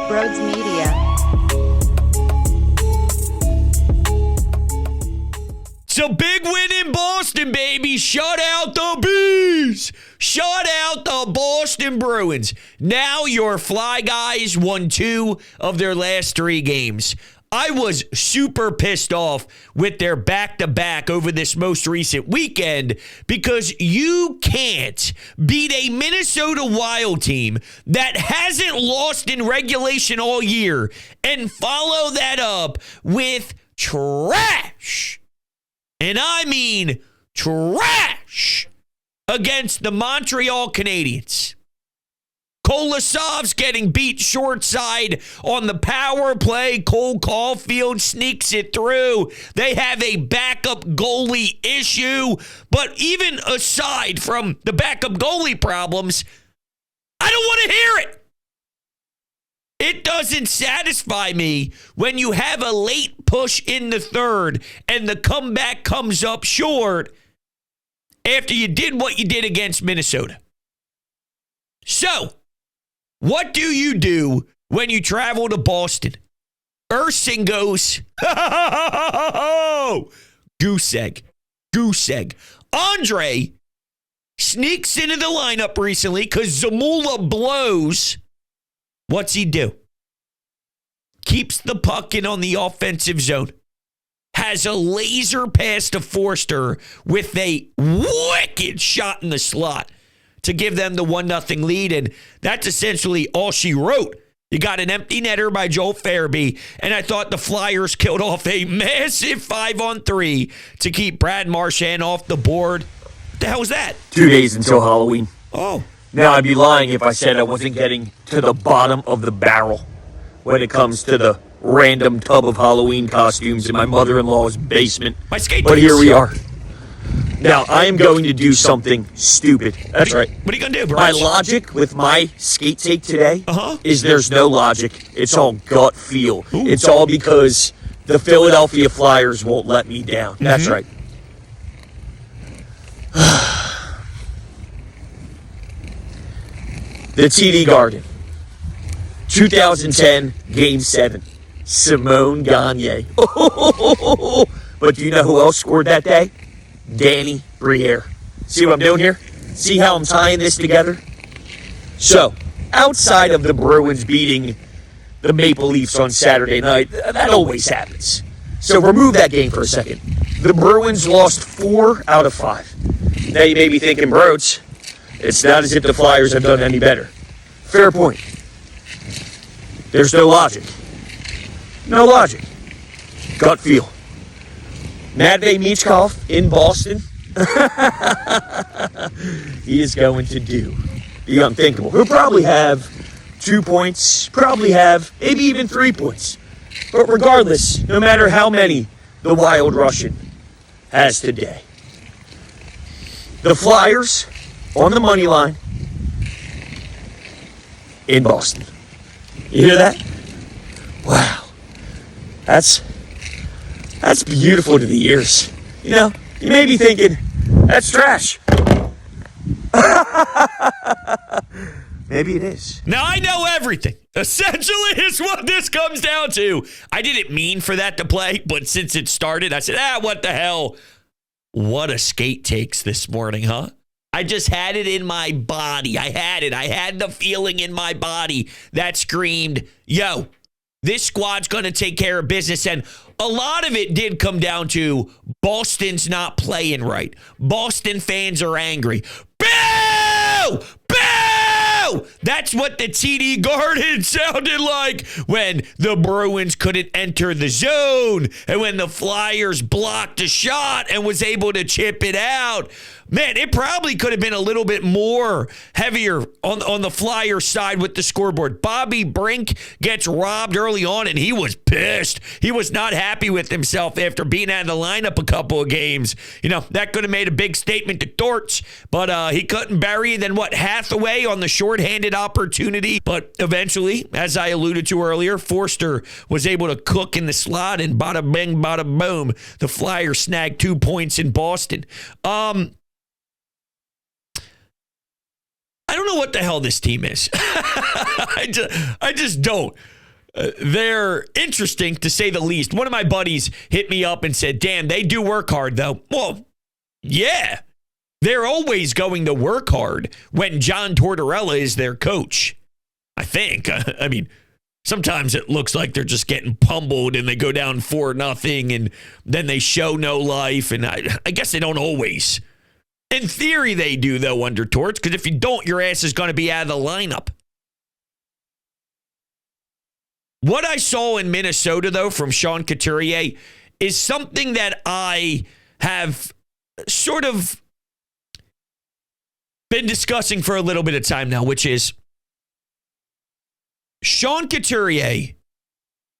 Broads Media. It's a big win in Boston, baby. Shut out the Bees. Shut out the Boston Bruins. Now your Fly Guys won 2 of their last 3 games. I was super pissed off with their back-to-back over this most recent weekend because you can't beat a Minnesota Wild team that hasn't lost in regulation all year and follow that up with trash. And I mean trash against the Montreal Canadiens. Kolosov's getting beat short side on the power play. Cole Caulfield sneaks it through. They have a backup goalie issue. But even aside from the backup goalie problems, I don't want to hear it. It doesn't satisfy me when you have a late push in the third and the comeback comes up short after you did what you did against Minnesota. So, what do you do when you travel to Boston? Erskine goes, goose egg. Andre sneaks into the lineup recently because Zamula blows. What's he do? Keeps the puck in on the offensive zone. Has a laser pass to Forster with a wicked shot in the slot to give them the 1-0 lead, and that's essentially all she wrote. You got an empty netter by Joel Farabee, and I thought the Flyers killed off a massive 5-on-3 to keep Brad Marchand off the board. What the hell was that? 2 days until Halloween. Oh. Now, I'd be lying if I said I wasn't getting to the bottom of the barrel when it comes to the random tub of Halloween costumes in my mother-in-law's basement. My skate But here boots. we are. Now, I am going to do something stupid. That's right. What are you going to do, bro? My logic with my skate take today is there's no logic. It's all gut feel. Ooh. It's all because the Philadelphia Flyers won't let me down. That's right. The TD Garden. 2010, Game 7. Simone Gagne. But do you know who else scored that day? Danny Briere. See what I'm doing here? See how I'm tying this together? So, outside of the Bruins beating the Maple Leafs on Saturday night, that always happens. So remove that game for a second. The Bruins lost 4 out of 5. Now you may be thinking, Broads, it's not as if the Flyers have done any better. Fair point. There's no logic. No logic. Gut feel. Matvei Michkov in Boston, he is going to do the unthinkable. He'll probably have 2 points, probably have maybe even 3 points. But regardless, no matter how many the Wild Russian has today, the Flyers on the money line in Boston. You hear that? Wow. That's beautiful to the ears. You know, you may be thinking, that's trash. Maybe it is. Now, I know everything. Essentially, is what this comes down to. I didn't mean for that to play, but since it started, I said, what the hell? What a skate takes this morning, huh? I just had it in my body. I had it. I had the feeling in my body that screamed, yo, this squad's going to take care of business. And a lot of it did come down to Boston's not playing right. Boston fans are angry. Boo! Boo! That's what the TD Garden sounded like when the Bruins couldn't enter the zone and when the Flyers blocked a shot and was able to chip it out. Man, it probably could have been a little bit more heavier on the Flyers side with the scoreboard. Bobby Brink gets robbed early on, and he was pissed. He was not happy with himself after being out of the lineup a couple of games. You know, that could have made a big statement to Torts, but he couldn't bury then Hathaway on the shorthanded opportunity. But eventually, as I alluded to earlier, Forster was able to cook in the slot, and bada bing, bada boom, the Flyers snagged 2 points in Boston. I don't know what the hell this team is. I just don't. They're interesting, to say the least. One of my buddies hit me up and said, damn, they do work hard, though. Well, yeah. They're always going to work hard when John Tortorella is their coach, I think. I mean, sometimes it looks like they're just getting pummeled and they go down 4-0 and then they show no life. And I guess they don't always. In theory, they do, though, under Torts, because if you don't, your ass is going to be out of the lineup. What I saw in Minnesota, though, from Sean Couturier is something that I have sort of been discussing for a little bit of time now, which is Sean Couturier,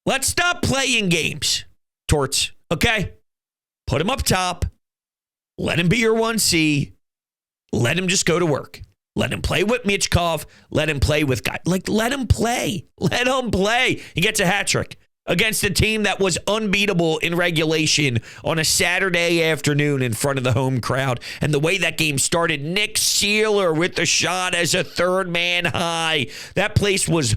let's stop playing games, Torts, okay? Put him up top. Let him be your 1C. Let him just go to work. Let him play with Michkov. Let him play with guys. Let him play. Let him play. He gets a hat trick against a team that was unbeatable in regulation on a Saturday afternoon in front of the home crowd. And the way that game started, Nick Sealer with the shot as a third man high. That place was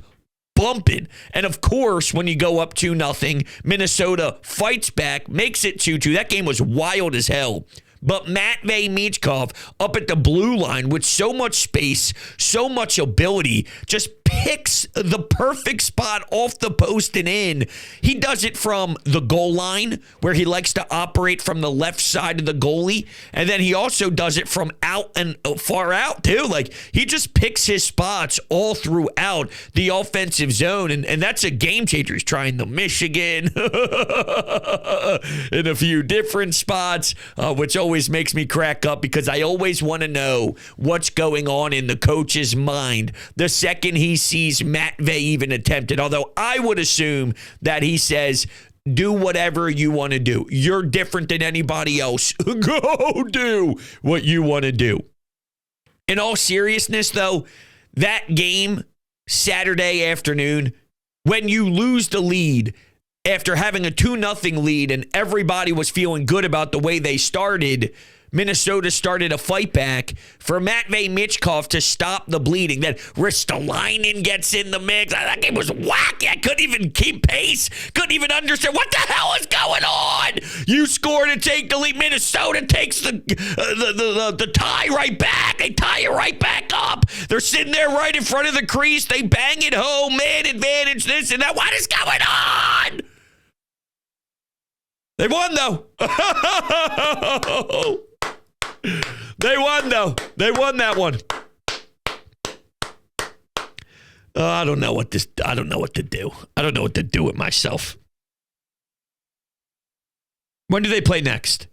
bumping. And of course, when you go up 2-0, Minnesota fights back, makes it 2-2. That game was wild as hell. But Matvei Michkov up at the blue line with so much space, so much ability, just picks the perfect spot off the post and in. He does it from the goal line, where he likes to operate from the left side of the goalie. And then he also does it from out and far out, too. Like, he just picks his spots all throughout the offensive zone. And that's a game changer. He's trying the Michigan in a few different spots, which always makes me crack up because I always want to know what's going on in the coach's mind the second he sees Matvei even attempt it. Although I would assume that he says, do whatever you want to do. You're different than anybody else. Go do what you want to do. In all seriousness, though, that game Saturday afternoon, when you lose the lead after having a 2-0 lead and everybody was feeling good about the way they started, Minnesota started a fight back for Matvei Michkov to stop the bleeding. Then Ristolainen gets in the mix. That game was wacky. I couldn't even keep pace. Couldn't even understand what the hell is going on. You score to take the lead. Minnesota takes the tie right back. They tie it right back up. They're sitting there right in front of the crease. They bang it home. Man advantage, this and that. What is going on? They won, though. They won, though. They won that one. I don't know what to do. I don't know what to do with myself. When do they play next?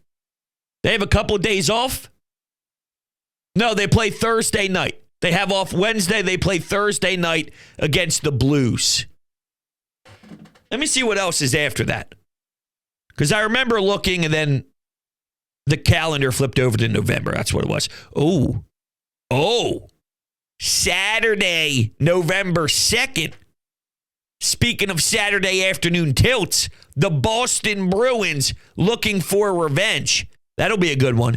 They have a couple of days off? No, they play Thursday night. They have off Wednesday. They play Thursday night against the Blues. Let me see what else is after that. Because I remember looking and then the calendar flipped over to November. That's what it was. Oh. Saturday, November 2nd. Speaking of Saturday afternoon tilts, the Boston Bruins looking for revenge. That'll be a good one.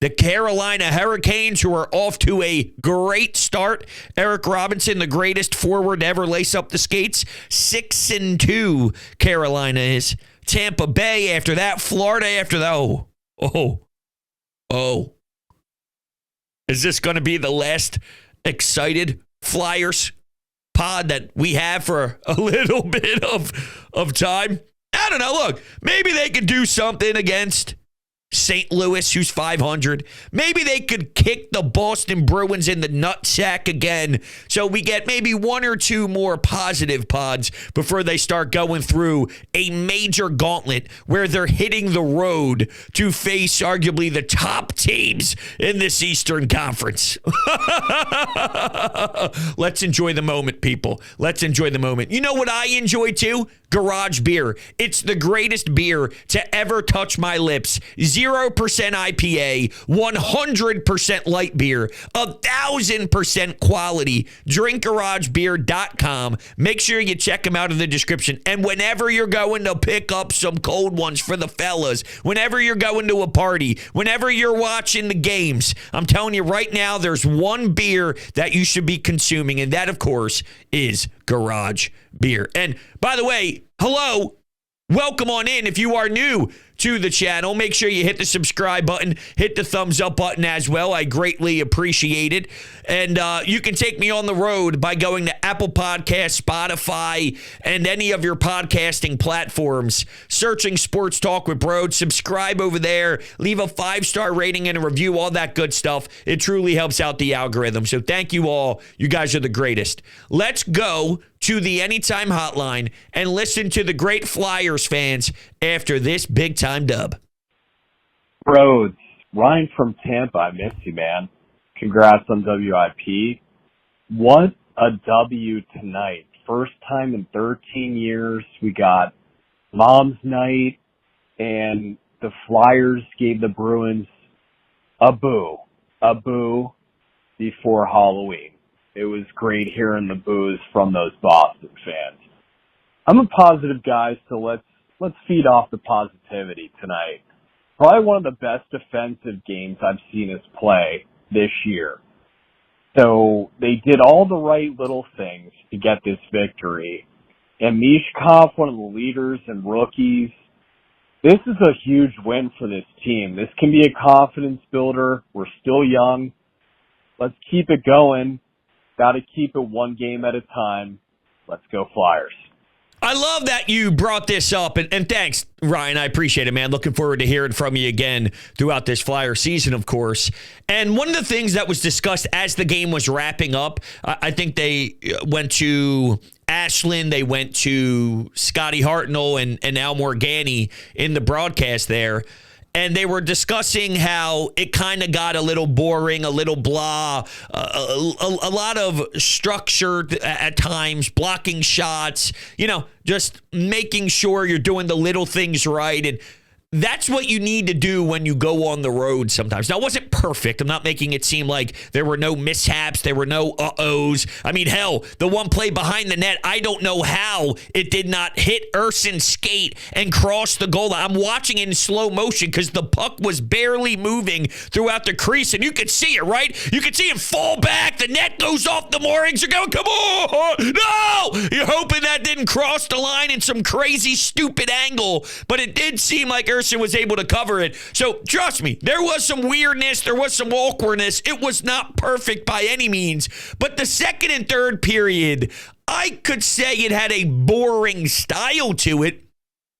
The Carolina Hurricanes, who are off to a great start. Eric Robinson, the greatest forward to ever lace up the skates. 6-2, Carolina is. Tampa Bay after that. Florida after that. Oh. Is this going to be the last excited Flyers pod that we have for a little bit of time? I don't know. Look, maybe they could do something against St. Louis, who's 500. Maybe they could kick the Boston Bruins in the nutsack again, so we get maybe one or two more positive pods before they start going through a major gauntlet where they're hitting the road to face arguably the top teams in this Eastern Conference. Let's enjoy the moment, people. Let's enjoy the moment. You know what I enjoy too? Garage beer. It's the greatest beer to ever touch my lips. 0% IPA, 100% light beer, 1,000% quality. DrinkGarageBeer.com. Make sure you check them out in the description. And whenever you're going to pick up some cold ones for the fellas, whenever you're going to a party, whenever you're watching the games, I'm telling you right now, there's one beer that you should be consuming, and that, of course, is Garage Beer. And by the way, hello, welcome on in. If you are new to the channel, make sure you hit the subscribe button, hit the thumbs up button as well. I greatly appreciate it. And you can take me on the road by going to Apple Podcasts, Spotify, and any of your podcasting platforms, searching Sports Talk with Bro. Subscribe over there, leave a 5-star rating and a review, all that good stuff. It truly helps out the algorithm. So thank you all. You guys are the greatest. Let's go to the Anytime Hotline and listen to the great Flyers fans after this big-time dub. Rhodes, Ryan from Tampa, I miss you, man. Congrats on WIP. What a W tonight. First time in 13 years. We got Mom's Night, and the Flyers gave the Bruins a boo before Halloween. It was great hearing the boos from those Boston fans. I'm a positive guy, so let's feed off the positivity tonight. Probably one of the best defensive games I've seen us play this year. So they did all the right little things to get this victory. And Mishkov, one of the leaders and rookies, this is a huge win for this team. This can be a confidence builder. We're still young. Let's keep it going. Got to keep it one game at a time. Let's go Flyers. I love that you brought this up, and thanks, Ryan. I appreciate it, man. Looking forward to hearing from you again throughout this Flyer season, of course. And one of the things that was discussed as the game was wrapping up, I think they went to Ashland, they went to Scotty Hartnell and Al Morgani in the broadcast there. And they were discussing how it kind of got a little boring, a little blah, a lot of structure at times, blocking shots, just making sure you're doing the little things right. And that's what you need to do when you go on the road sometimes. Now, it wasn't perfect. I'm not making it seem like there were no mishaps. There were no uh-ohs. I mean, hell, the one play behind the net, I don't know how it did not hit Urson's skate and cross the goal line. I'm watching it in slow motion because the puck was barely moving throughout the crease, and you could see it, right? You could see it fall back. The net goes off the moorings. You're going, come on, no! You're hoping that didn't cross the line in some crazy, stupid angle, but it did seem like Urson was able to cover it. So trust me, there was some weirdness, there was some awkwardness. It was not perfect by any means, but the second and third period, I could say it had a boring style to it.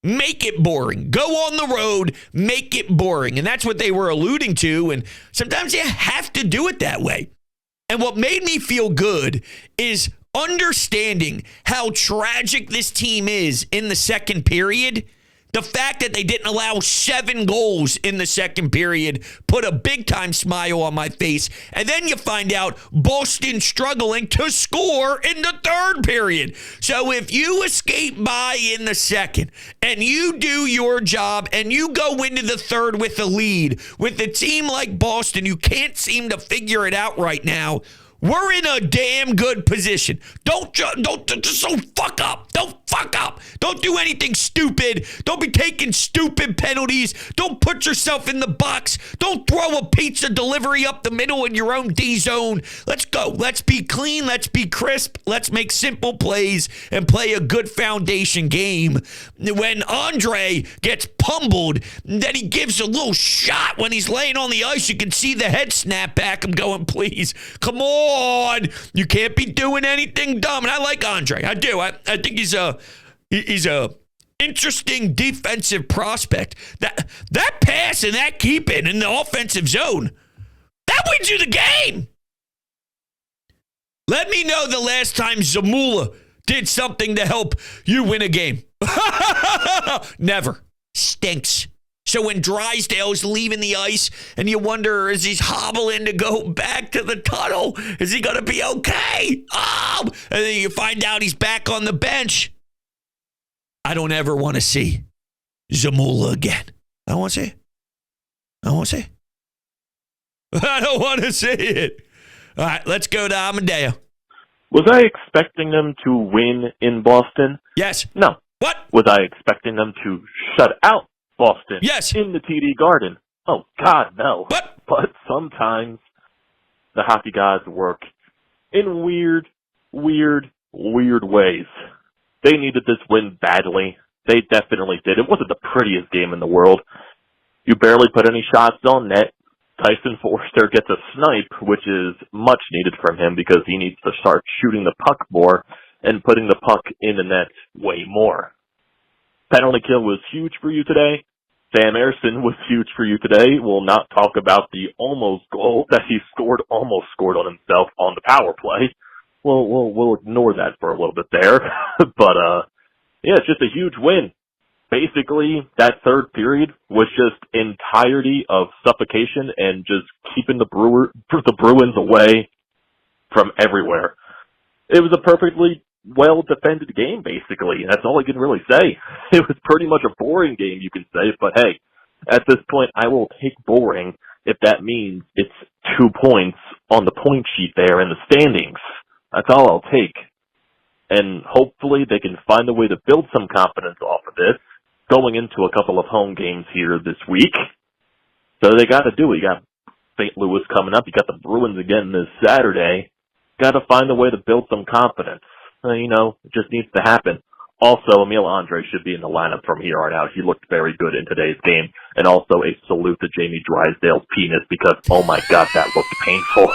Make it boring. Go on the road, make it boring. And that's what they were alluding to, and sometimes you have to do it that way. And what made me feel good is understanding how tragic this team is in the second period. The fact that they didn't allow 7 goals in the second period put a big-time smile on my face. And then you find out Boston struggling to score in the third period. So if you escape by in the second and you do your job and you go into the third with a lead, with a team like Boston who can't seem to figure it out right now, we're in a damn good position. Don't fuck up. Don't fuck up. Don't do anything stupid. Don't be taking stupid penalties. Don't put yourself in the box. Don't throw a pizza delivery up the middle in your own D zone. Let's go. Let's be clean. Let's be crisp. Let's make simple plays and play a good foundation game. When Andre gets pummeled, then he gives a little shot when he's laying on the ice. You can see the head snap back. I'm going, please, come on. You can't be doing anything dumb. And I like Andre. I do. I think he's a interesting defensive prospect. That pass and that keeping in the offensive zone, that wins you the game. Let me know the last time Zamula did something to help you win a game. Never. Stinks. So when Drysdale's leaving the ice and you wonder, is he hobbling to go back to the tunnel? Is he going to be okay? Oh! And then you find out he's back on the bench. I don't ever want to see Zamula again. I don't want to see it. I won't say it. I don't want to say it. All right, let's go to Amadeo. Was I expecting them to win in Boston? Yes. No. What? Was I expecting them to shut out Boston? Yes. In the TD Garden? Oh, God, no. What? But sometimes the hockey gods work in weird ways. They needed this win badly. They definitely did. It wasn't the prettiest game in the world. You barely put any shots on net. Tyson Forster gets a snipe, which is much needed from him because he needs to start shooting the puck more and putting the puck in the net way more. Penalty kill was huge for you today. Sam Ersson was huge for you today. We'll not talk about the almost goal that he almost scored on himself on the power play. We'll ignore that for a little bit there. But, yeah, it's just a huge win. Basically, that third period was just entirety of suffocation and just keeping the Bruins away from everywhere. It was a perfectly well-defended game, basically. That's all I can really say. It was pretty much a boring game, you can say, but hey, at this point, I will take boring if that means it's 2 points on the point sheet there in the standings. That's all I'll take. And hopefully they can find a way to build some confidence off of this going into a couple of home games here this week. So they got to do it. You got St. Louis coming up. You got the Bruins again this Saturday. Got to find a way to build some confidence. It just needs to happen. Also, Emil Andre should be in the lineup from here on out. He looked very good in today's game. And also a salute to Jamie Drysdale's penis because, oh my God, that looked painful.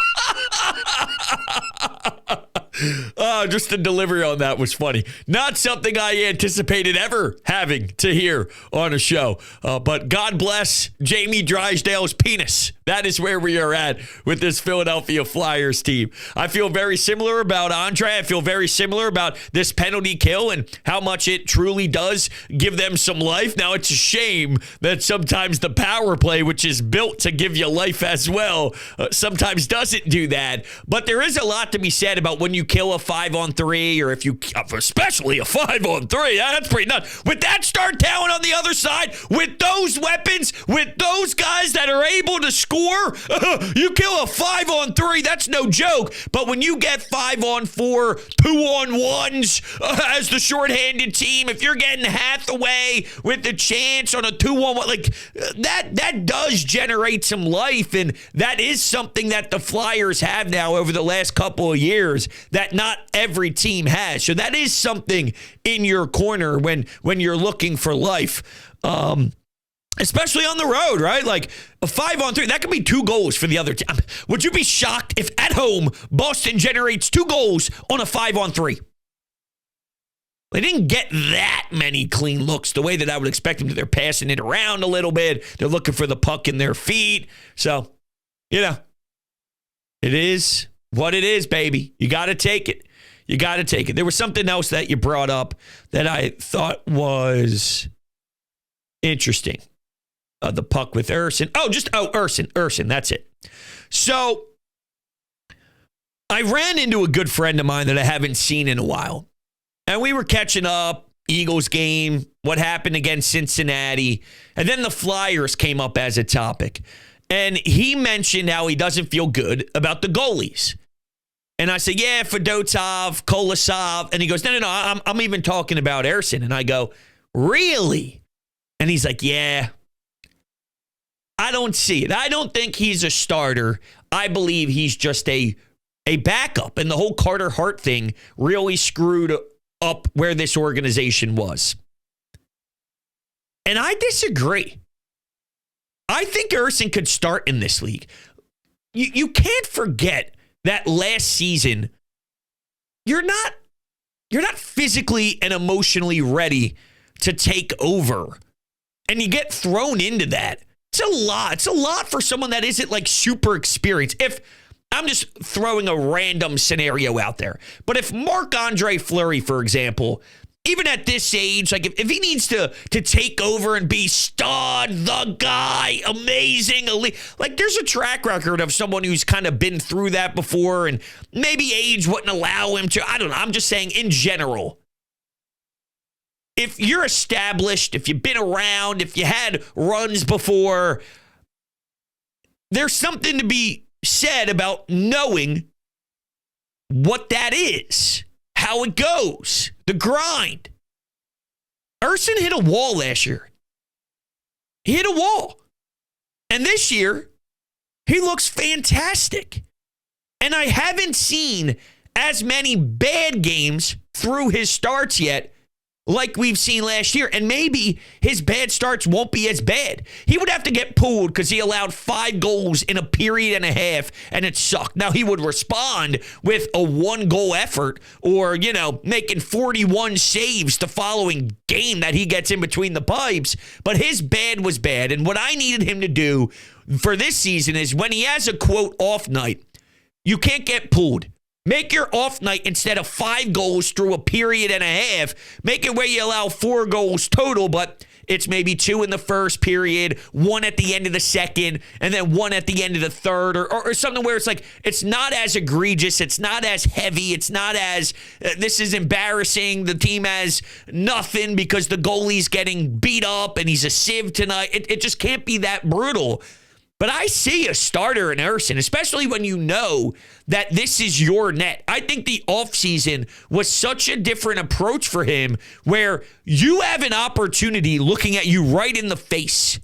Just the delivery on that was funny. Not something I anticipated ever having to hear on a show. But God bless Jamie Drysdale's penis. That is where we are at with this Philadelphia Flyers team. I feel very similar about Andre. I feel very similar about this penalty kill and how much it truly does give them some life. Now, it's a shame that sometimes the power play, which is built to give you life as well, sometimes doesn't do that. But there is a lot to be said about when you kill a 5-on-3, or if you, especially a 5-on-3, that's pretty nuts. With that star talent on the other side, with those weapons, with those guys that are able to score, you kill a 5-on-3, that's no joke. But when you get 5-on-4, 2-on-1s as the shorthanded team, if you're getting Hathaway with the chance on a 2-on-1, like that does generate some life, and that is something that the Flyers have now over the last couple of years that not every team has. So that is something in your corner when you're looking for life. Especially on the road, right? Like a 5-on-3, that could be 2 goals for the other team. Would you be shocked if at home Boston generates 2 goals on a 5-on-3? They didn't get that many clean looks the way that I would expect them to. They're passing it around a little bit. They're looking for the puck in their feet. So, it is what it is, baby. You got to take it. You got to take it. There was something else that you brought up that I thought was interesting. The puck with Ersson. Ersson. That's it. So I ran into a good friend of mine that I haven't seen in a while. And we were catching up, Eagles game, what happened against Cincinnati. And then the Flyers came up as a topic. And he mentioned how he doesn't feel good about the goalies. And I said, yeah, Fedotov, Kolosov. And he goes, no, I'm even talking about Ersson. And I go, really? And he's like, yeah. I don't see it. I don't think he's a starter. I believe he's just a backup. And the whole Carter Hart thing really screwed up where this organization was. And I disagree. I think Ersson could start in this league. You can't forget that last season, you're not physically and emotionally ready to take over. And you get thrown into that. It's a lot. It's a lot for someone that isn't like super experienced. If I'm just throwing a random scenario out there, but if Marc-Andre Fleury, for example, even at this age, like if he needs to take over and be stud, the guy, amazing, elite, like there's a track record of someone who's kind of been through that before, and maybe age wouldn't allow him to. I don't know. I'm just saying in general. If you're established, if you've been around, if you had runs before, there's something to be said about knowing what that is, how it goes, the grind. Urson hit a wall last year. He hit a wall. And this year, he looks fantastic. And I haven't seen as many bad games through his starts yet like we've seen last year. And maybe his bad starts won't be as bad. He would have to get pulled because he allowed 5 goals in a period and a half, and it sucked. Now, he would respond with a 1-goal effort or, making 41 saves the following game that he gets in between the pipes. But his bad was bad. And what I needed him to do for this season is when he has a, quote, off night, you can't get pulled. Make your off night, instead of 5 goals through a period and a half, make it where you allow 4 goals total, but it's maybe 2 in the first period, 1 at the end of the second, and then 1 at the end of the third, or something where it's like, it's not as egregious, it's not as heavy, it's not as, this is embarrassing, the team has nothing because the goalie's getting beat up and he's a sieve tonight. It just can't be that brutal. But I see a starter in Urson, especially when you know that this is your net. I think the offseason was such a different approach for him where you have an opportunity looking at you right in the face.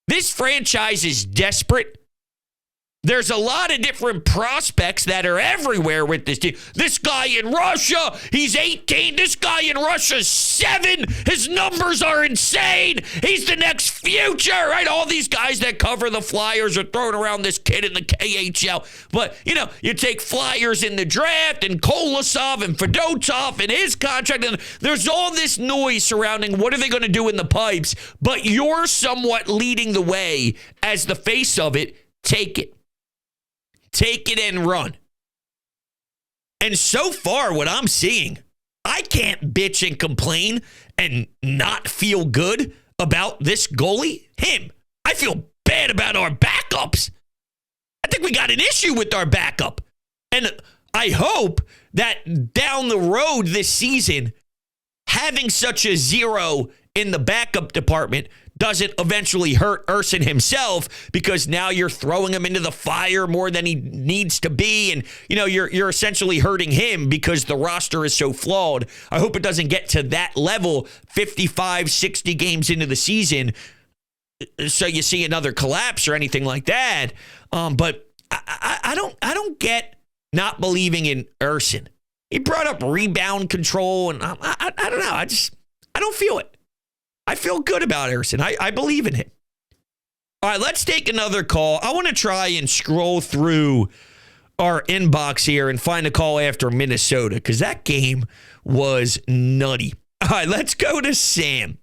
This franchise is desperate. There's a lot of different prospects that are everywhere with this team. This guy in Russia, he's 18. This guy in Russia's 7. His numbers are insane. He's the next future, right? All these guys that cover the Flyers are throwing around this kid in the KHL. But, you take Flyers in the draft and Kolosov and Fedotov and his contract. And there's all this noise surrounding what are they going to do in the pipes. But you're somewhat leading the way as the face of it. Take it. Take it and run. And so far, what I'm seeing, I can't bitch and complain and not feel good about this goalie, him. I feel bad about our backups. I think we got an issue with our backup. And I hope that down the road this season, having such a 0 in the backup department doesn't eventually hurt Urson himself, because now you're throwing him into the fire more than he needs to be. And, you're essentially hurting him because the roster is so flawed. I hope it doesn't get to that level 55, 60 games into the season, so you see another collapse or anything like that. But I don't get not believing in Urson. He brought up rebound control, and I don't know. I don't feel it. I feel good about Urson. I believe in him. All right, let's take another call. I want to try and scroll through our inbox here and find a call after Minnesota, because that game was nutty. All right, let's go to Sam.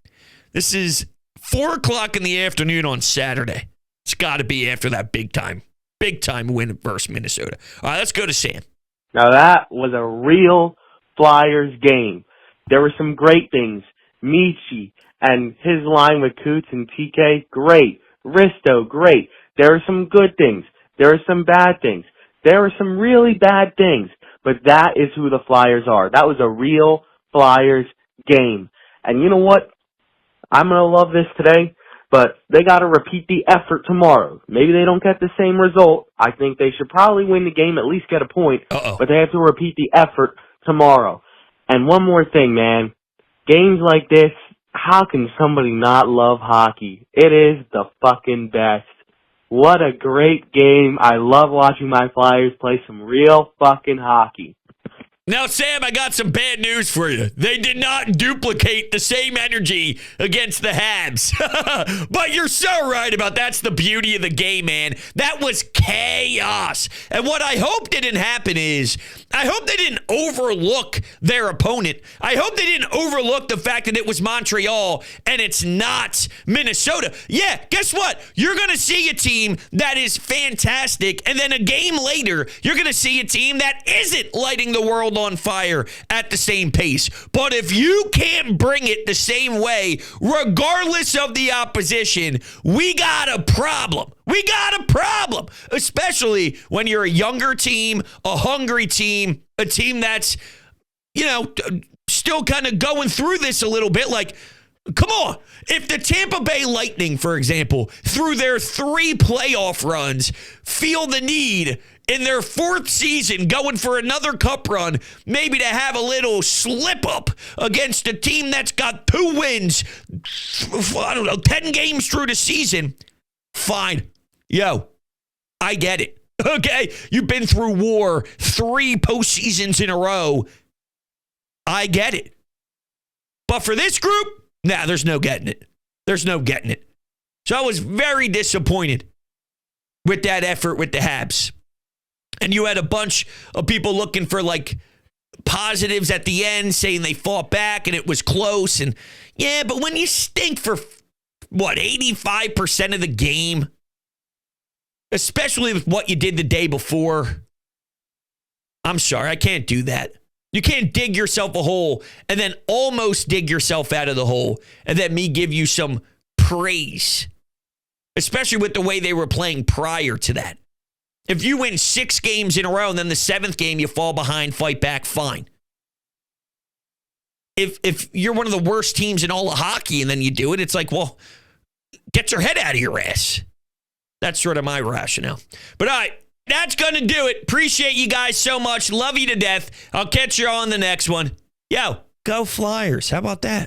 This is 4 o'clock in the afternoon on Saturday. It's got to be after that big time win versus Minnesota. All right, let's go to Sam. Now that was a real Flyers game. There were some great things. Michi and his line with Coots and TK, great. Risto, great. There are some good things. There are some bad things. There are some really bad things. But that is who the Flyers are. That was a real Flyers game. And you know what? I'm going to love this today, but they got to repeat the effort tomorrow. Maybe they don't get the same result. I think they should probably win the game, at least get a point. But they have to repeat the effort tomorrow. And one more thing, man. Games like this, how can somebody not love hockey? It is the fucking best. What a great game. I love watching my Flyers play some real fucking hockey. Now, Sam, I got some bad news for you. They did not duplicate the same energy against the Habs. But you're so right about that's the beauty of the game, man. That was chaos. And what I hope didn't happen is, I hope they didn't overlook their opponent. I hope they didn't overlook the fact that it was Montreal and it's not Minnesota. Yeah, guess what? You're going to see a team that is fantastic, and then a game later, you're going to see a team that isn't lighting the world on fire at the same pace. But if you can't bring it the same way, regardless of the opposition, we got a problem. We got a problem, especially when you're a younger team, a hungry team, a team that's, still kind of going through this a little bit. Like, Come on. If the Tampa Bay Lightning, for example, through their 3 playoff runs, feel the need in their 4th season going for another cup run, maybe to have a little slip up against a team that's got 2 wins, 10 games through the season, fine. Yo, I get it. Okay? You've been through war 3 postseasons in a row. I get it. But for this group, nah, there's no getting it. There's no getting it. So I was very disappointed with that effort with the Habs. And you had a bunch of people looking for like positives at the end, saying they fought back and it was close. And yeah, but when you stink for 85% of the game, especially with what you did the day before, I'm sorry, I can't do that. You can't dig yourself a hole and then almost dig yourself out of the hole and then me give you some praise, especially with the way they were playing prior to that. If you win 6 games in a row and then the 7th game you fall behind, fight back, fine. If you're one of the worst teams in all of hockey and then you do it, it's like, well, get your head out of your ass. That's sort of my rationale. But all right. That's going to do it. Appreciate you guys so much. Love you to death. I'll catch you on the next one. Yo, go Flyers. How about that?